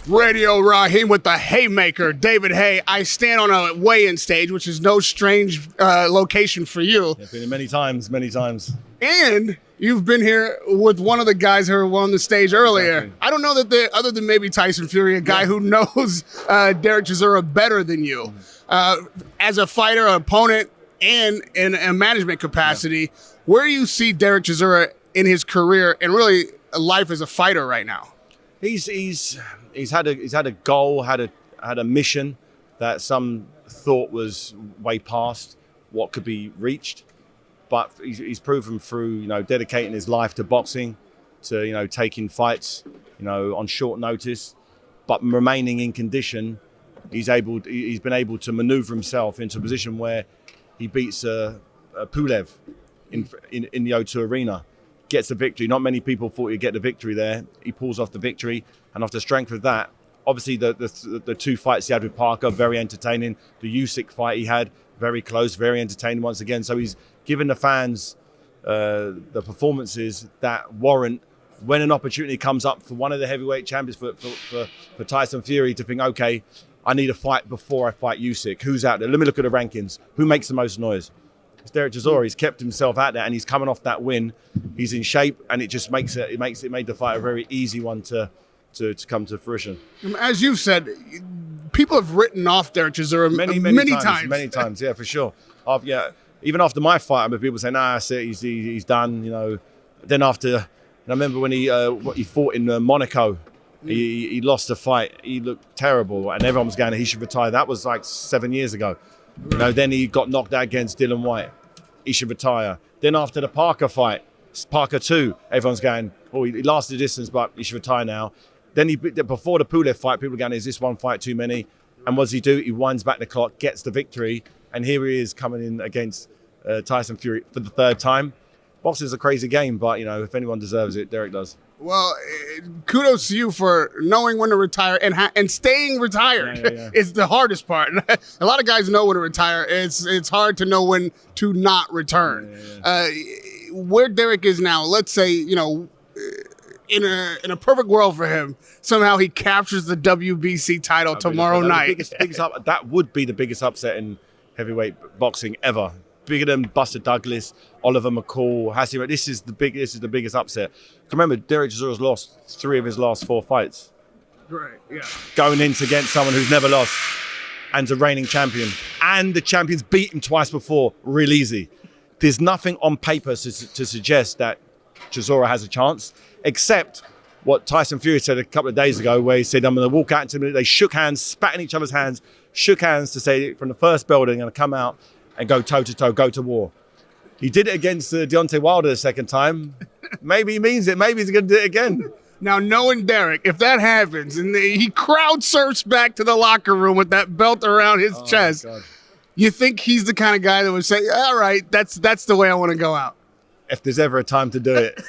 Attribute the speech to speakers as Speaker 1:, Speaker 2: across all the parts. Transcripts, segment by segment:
Speaker 1: Radio Rahim with the Haymaker, David Haye. I stand on a weigh-in stage, which is no strange location for you.
Speaker 2: I've been here many times.
Speaker 1: And you've been here with one of the guys who were on the stage earlier.
Speaker 2: Exactly.
Speaker 1: I don't know that other than maybe Tyson Fury, a guy who knows Dereck Chisora better than you. As a fighter, opponent, and in a management capacity, where do you see Dereck Chisora in his career and really life as a fighter right now?
Speaker 2: He's had a goal, had a mission that some thought was way past what could be reached, but he's proven through dedicating his life to boxing, to taking fights on short notice, but remaining in condition. He's been able to maneuver himself into a position where he beats Pulev in the O2 Arena. Gets the victory. Not many people thought he'd get the victory there. He pulls off the victory, and off the strength of that, obviously the two fights he had with Parker, very entertaining. The Usyk fight he had, very close, very entertaining once again. So he's given the fans the performances that warrant, when an opportunity comes up for one of the heavyweight champions, for Tyson Fury to think, okay, I need a fight before I fight Usyk. Who's out there? Let me look at the rankings. Who makes the most noise? It's Dereck Chisora. He's kept himself out there, and he's coming off that win. He's in shape, and it just made the fight a very easy one to come to fruition.
Speaker 1: As you've said, people have written off Dereck Chisora many times.
Speaker 2: Yeah, for sure. Even after my fight, I remember people saying, "Nah, that's it. He's done." Then after, and I remember when he fought in Monaco. He lost the fight. He looked terrible, and everyone was going, he should retire. That was like 7 years ago. Then he got knocked out against Dillian Whyte. He should retire. Then after the Parker fight, Parker 2, everyone's going, oh, he lasted the distance, but he should retire now. Then before the Pulev fight, people were going, is this one fight too many? And what does he do? He winds back the clock, gets the victory, and here he is coming in against Tyson Fury for the third time. Boxing is a crazy game, but if anyone deserves it, Dereck does.
Speaker 1: Well, kudos to you for knowing when to retire and staying retired.
Speaker 2: Yeah.
Speaker 1: It's the hardest part. A lot of guys know when to retire. It's hard to know when to not return. Where Dereck is now, let's say, in a perfect world for him, somehow he captures the WBC title tomorrow night.
Speaker 2: That would be the biggest upset in heavyweight boxing ever. Bigger than Buster Douglas, Oliver McCall, Haye. This is the biggest upset. Remember, Dereck Chisora's lost 3 of his last 4 fights.
Speaker 1: Right, yeah.
Speaker 2: Going in against someone who's never lost, and a reigning champion. And the champion's beat him twice before, real easy. There's nothing on paper to suggest that Chisora has a chance, except what Tyson Fury said a couple of days ago, where he said, I'm going to walk out into the minute. They shook hands, spat in each other's hands, shook hands to say from the first bell they're going to come out and go toe-to-toe, go to war. He did it against Deontay Wilder the second time. Maybe he means it. Maybe he's going to do it again.
Speaker 1: Now, knowing Dereck, if that happens and he crowd surfs back to the locker room with that belt around his chest, you think he's the kind of guy that would say, all right, that's the way I want to go out?
Speaker 2: If there's ever a time to do it,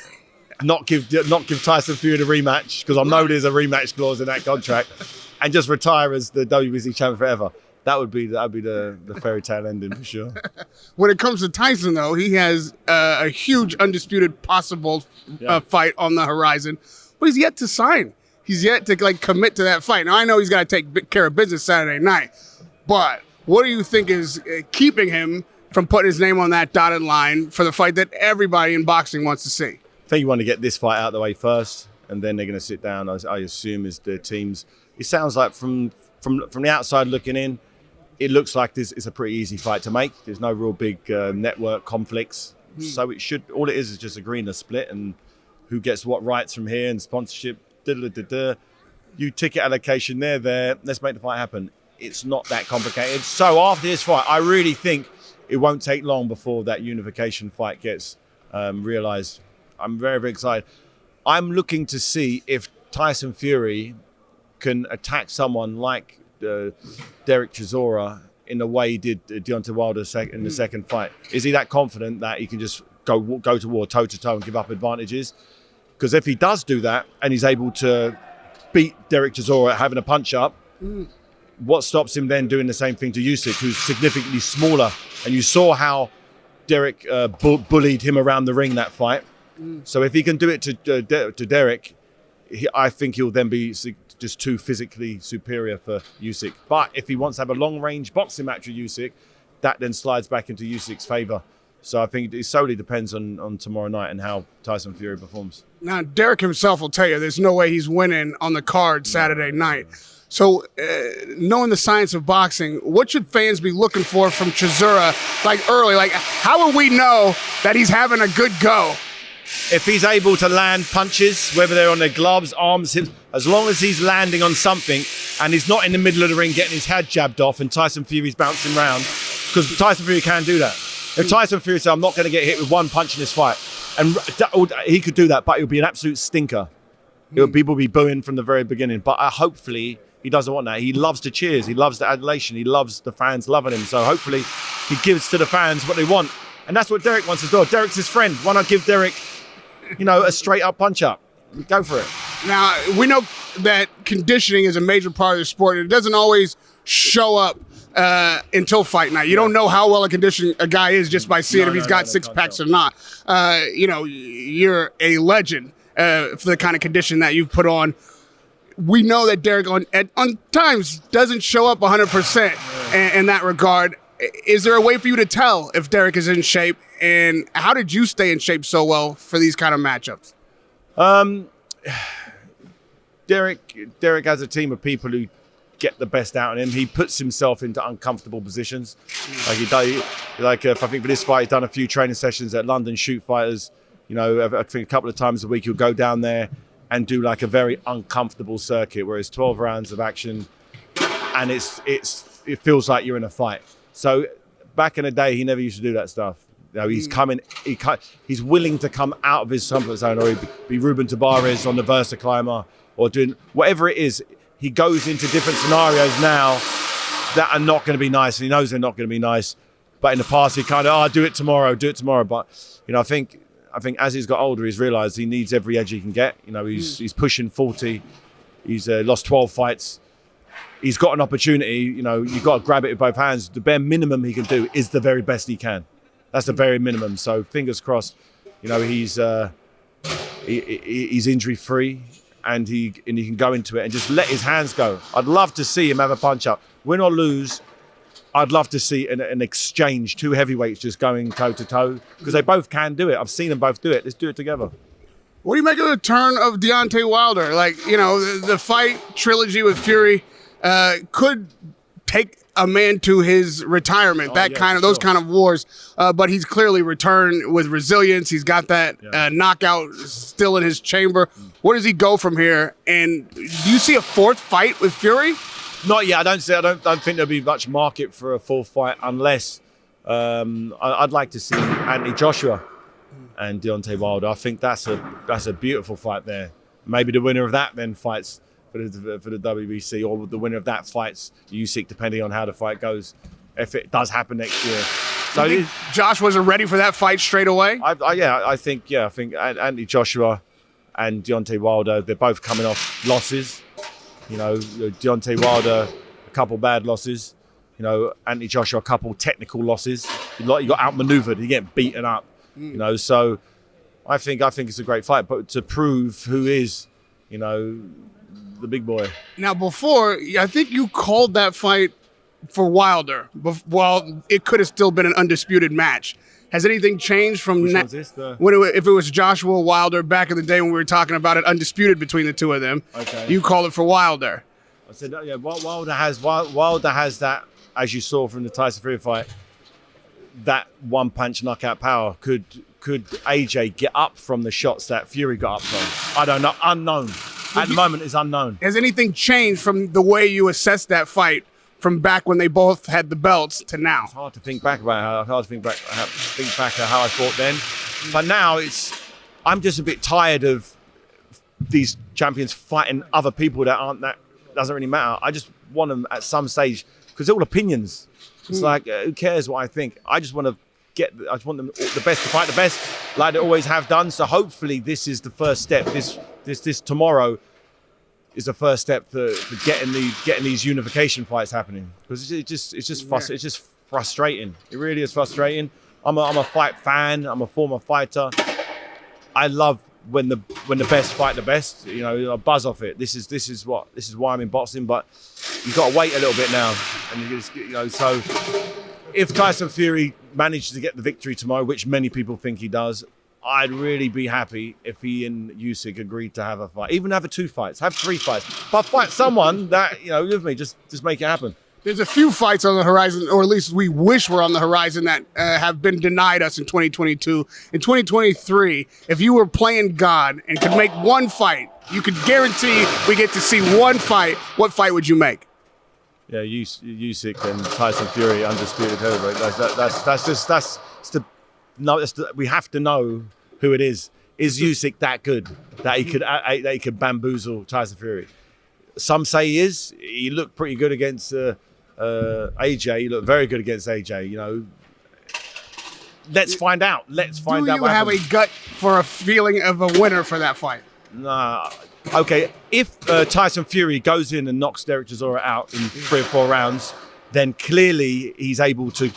Speaker 2: not give Tyson Fury the rematch, because I know there's a rematch clause in that contract, and just retire as the WBC champion forever. That would be the fairy tale ending for sure.
Speaker 1: When it comes to Tyson, though, he has a huge undisputed possible fight on the horizon, but he's yet to sign. He's yet to commit to that fight. Now, I know he's got to take care of business Saturday night, but what do you think is keeping him from putting his name on that dotted line for the fight that everybody in boxing wants to see?
Speaker 2: I think you want to get this fight out of the way first, and then they're going to sit down, I assume, as the teams. It sounds like from the outside looking in, it looks like this is a pretty easy fight to make. There's no real big network conflicts. So all it is just agreeing a split and who gets what rights from here and sponsorship. You ticket allocation there. Let's make the fight happen. It's not that complicated. So after this fight, I really think it won't take long before that unification fight gets realized. I'm very, very excited. I'm looking to see if Tyson Fury can attack someone like Dereck Chisora in the way he did Deontay Wilder in the second fight. Is he that confident that he can just go to war toe-to-toe and give up advantages? Because if he does do that and he's able to beat Dereck Chisora having a punch-up, what stops him then doing the same thing to Usyk, who's significantly smaller? And you saw how Dereck bullied him around the ring that fight. So if he can do it to Dereck, I think he'll then be just too physically superior for Usyk. But if he wants to have a long-range boxing match with Usyk, that then slides back into Usyk's favour. So I think it solely depends on tomorrow night and how Tyson Fury performs.
Speaker 1: Now, Dereck himself will tell you there's no way he's winning on the card Saturday night. So, knowing the science of boxing, what should fans be looking for from Chisora, like early? Like, how will we know that he's having a good go?
Speaker 2: If he's able to land punches, whether they're on their gloves, arms, hips, as long as he's landing on something and he's not in the middle of the ring getting his head jabbed off and Tyson Fury's bouncing around, because Tyson Fury can do that. If Tyson Fury said, I'm not going to get hit with one punch in this fight, and he could do that, but it would be an absolute stinker. People will be booing from the very beginning. But hopefully he doesn't want that. He loves the cheers. He loves the adulation. He loves the fans loving him. So hopefully he gives to the fans what they want. And that's what Dereck wants as well. Dereck's his friend. Why not give Dereck, a straight up punch up? Go for it.
Speaker 1: Now, we know that conditioning is a major part of the sport. It doesn't always show up until fight night. You don't know how well a guy is just by seeing if he's got six packs or not. You're a legend for the kind of condition that you've put on. We know that Dereck on times doesn't show up 100% in that regard. Is there a way for you to tell if Dereck is in shape, and how did you stay in shape so well for these kind of matchups?
Speaker 2: Dereck has a team of people who get the best out of him. He puts himself into uncomfortable positions. I think for this fight, he's done a few training sessions at London Shoot Fighters. I think a couple of times a week he'll go down there and do like a very uncomfortable circuit where it's 12 rounds of action, and it feels like you're in a fight. So back in the day, he never used to do that stuff. He's willing to come out of his comfort zone, or he'd be Ruben Tabarez on the Versa Climber, or doing whatever it is. He goes into different scenarios now that are not going to be nice, and he knows they're not going to be nice. But in the past, he kind of, I'll do it tomorrow. But, I think as he's got older, he's realised he needs every edge he can get. He's pushing 40. He's lost 12 fights. He's got an opportunity. You've got to grab it with both hands. The bare minimum he can do is the very best he can. That's the very minimum. So fingers crossed. He's injury free, and he can go into it and just let his hands go. I'd love to see him have a punch up, win or lose. I'd love to see an exchange, two heavyweights just going toe to toe, because they both can do it. I've seen them both do it. Let's do it together.
Speaker 1: What do you make of the turn of Deontay Wilder? The fight trilogy with Fury could take a man to his retirement. Those kind of wars. But he's clearly returned with resilience. He's got that knockout still in his chamber. Where does he go from here? And do you see a fourth fight with Fury?
Speaker 2: Not yet. I don't think there'll be much market for a full fight unless I'd like to see Anthony Joshua and Deontay Wilder. I think that's a beautiful fight there. Maybe the winner of that then fights for the WBC, or the winner of that fights Usyk, depending on how the fight goes, if it does happen next year. So
Speaker 1: you think Josh wasn't ready for that fight straight away?
Speaker 2: I think Anthony Joshua and Deontay Wilder, they're both coming off losses. Deontay Wilder, a couple bad losses. Anthony Joshua, a couple technical losses. You got outmaneuvered. You get beaten up. So I think it's a great fight, but to prove who is, the big boy.
Speaker 1: Now, before, I think you called that fight for Wilder. Well, it could have still been an undisputed match. Has anything changed from
Speaker 2: if
Speaker 1: it was Joshua Wilder back in the day when we were talking about it undisputed between the two of them? Okay. You called it for Wilder.
Speaker 2: I said, yeah, Wilder has that, as you saw from the Tyson Fury fight, that one punch knockout power. Could AJ get up from the shots that Fury got up from? I don't know. Unknown. At the moment, it's unknown.
Speaker 1: Has anything changed from the way you assessed that fight from back when they both had the belts to now?
Speaker 2: It's hard to think back about how I fought then. But now I'm just a bit tired of these champions fighting other people that doesn't really matter. I just want them at some stage, because they're all opinions. It's like, who cares what I think? I just want them the best to fight the best, like they always have done. So hopefully this is the first step. This tomorrow is the first step for getting these unification fights happening, because it's just frustrating. It really is frustrating. I'm a fight fan. I'm a former fighter. I love when the best fight the best, you know, I buzz off it. This is why I'm in boxing. But you've got to wait a little bit now, and you know. So if Tyson Fury manages to get the victory tomorrow, which many people think he does, I'd really be happy if he and Usyk agreed to have a fight, even have 2 fights, have 3 fights, but fight someone that, you know, with me, just make it happen.
Speaker 1: There's a few fights on the horizon, or at least we wish were on the horizon, that have been denied us in 2022. In 2023, if you were playing God and could make one fight, you could guarantee we get to see one fight. What fight would you make?
Speaker 2: Yeah, Usyk and Tyson Fury, undisputed heavyweight. We have to know who it is. Is Usyk that good that he could bamboozle Tyson Fury? Some say he is. He looked pretty good against AJ. He looked very good against AJ. You know, let's find out. Let's find out.
Speaker 1: Do you have a gut for a feeling of a winner for that fight?
Speaker 2: Nah. Okay, if Tyson Fury goes in and knocks Dereck Chisora out in 3 or 4 rounds, then clearly he's able to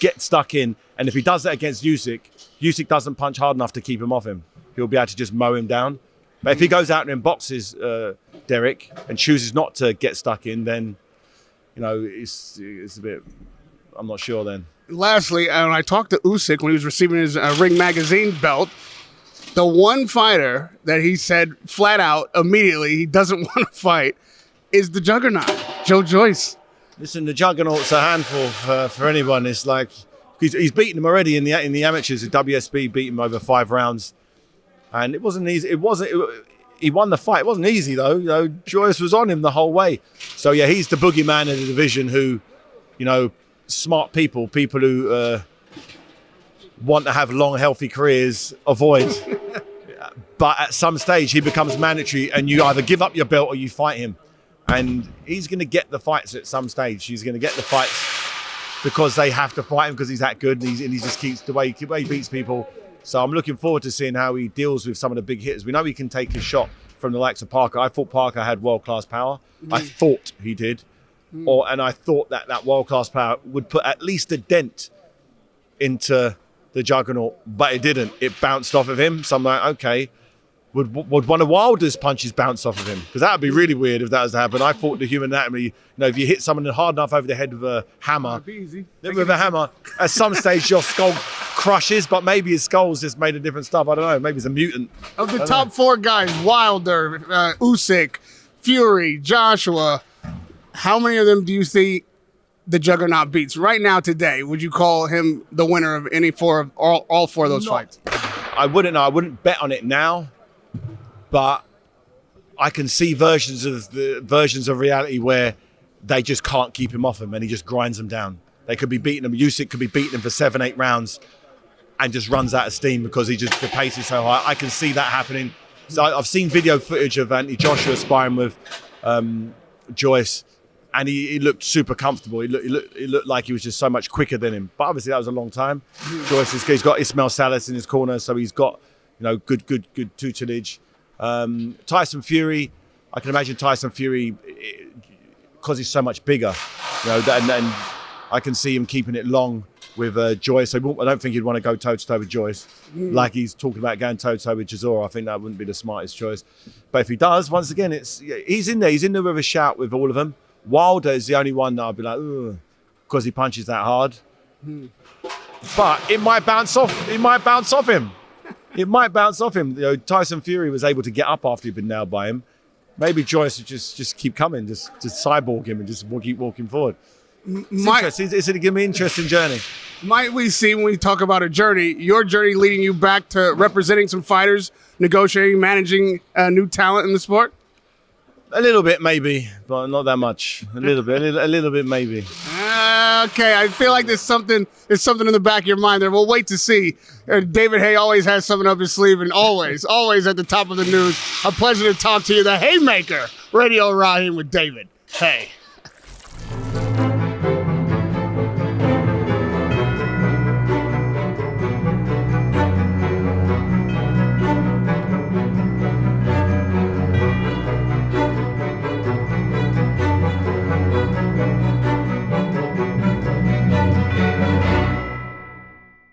Speaker 2: get stuck in. And if he does that against Usyk, Usyk doesn't punch hard enough to keep him off him. He'll be able to just mow him down. But if he goes out and boxes Dereck and chooses not to get stuck in, then, you know, it's a bit, I'm not sure then.
Speaker 1: Lastly, when I talked to Usyk when he was receiving his Ring Magazine belt, the one fighter that he said flat out immediately he doesn't want to fight is the Juggernaut, Joe Joyce.
Speaker 2: Listen, the Juggernaut's a handful for anyone. It's like he's beaten him already in the amateurs. The WSB beat him over 5 rounds, and it wasn't easy. He won the fight. It wasn't easy though. You know, Joyce was on him the whole way. So yeah, he's the boogeyman of the division. Who, you know, smart people who want to have long, healthy careers avoid. But at some stage, he becomes mandatory, and you either give up your belt or you fight him. And he's going to get the fights at some stage. He's going to get the fights because they have to fight him because he's that good, and he just keeps the way he beats people. So I'm looking forward to seeing how he deals with some of the big hitters. We know he can take a shot from the likes of Parker. I thought Parker had world-class power. I thought he did. And I thought that world-class power would put at least a dent into the Juggernaut, but it didn't. It bounced off of him. So I'm like, okay, would one of Wilder's punches bounce off of him? Because that would be really weird if that was to happen. I thought the human anatomy, you know, if you hit someone hard enough over the head with a hammer, at some stage your skull crushes, but maybe his skull's just made of different stuff. I don't know. Maybe he's a mutant.
Speaker 1: Of the top 4 guys, Wilder, Usyk, Fury, Joshua, how many of them do you think the Juggernaut beats right now today? Would you call him the winner of any all 4 of those fights?
Speaker 2: I wouldn't know. I wouldn't bet on it now, but I can see versions of reality where they just can't keep him off him and he just grinds them down. They could be beating him. Usyk could be beating him for 7-8 rounds and just runs out of steam because the pace is so high. I can see that happening. So I've seen video footage of Anthony Joshua sparring with Joyce, and he looked super comfortable. He looked like he was just so much quicker than him. But obviously that was a long time. Joyce, he's got Ismail Salas in his corner, so he's got, you know, good tutelage. Tyson Fury, I can imagine Tyson Fury, because he's so much bigger, you know, and I can see him keeping it long with Joyce. So I don't think he'd want to go toe-to-toe with Joyce, like he's talking about going toe-to-toe with Chisora. I think that wouldn't be the smartest choice. But if he does, once again, he's in there. He's in there with a shout with all of them. Wilder is the only one that I'd be like, ugh, because he punches that hard. But it might bounce off. It might bounce off him. It might bounce off him. You know, Tyson Fury was able to get up after he'd been nailed by him. Maybe Joyce would just keep coming, just cyborg him and just keep walking forward. It's going to be an interesting journey.
Speaker 1: Might we see, when we talk about a journey, your journey leading you back to representing some fighters, negotiating, managing new talent in the sport?
Speaker 2: A little bit, maybe, but not that much. A little bit, maybe.
Speaker 1: Okay, I feel like there's something in the back of your mind there. We'll wait to see. David Haye always has something up his sleeve, and always at the top of the news. A pleasure to talk to you. The Haymaker, Radio Rahim with David Haye.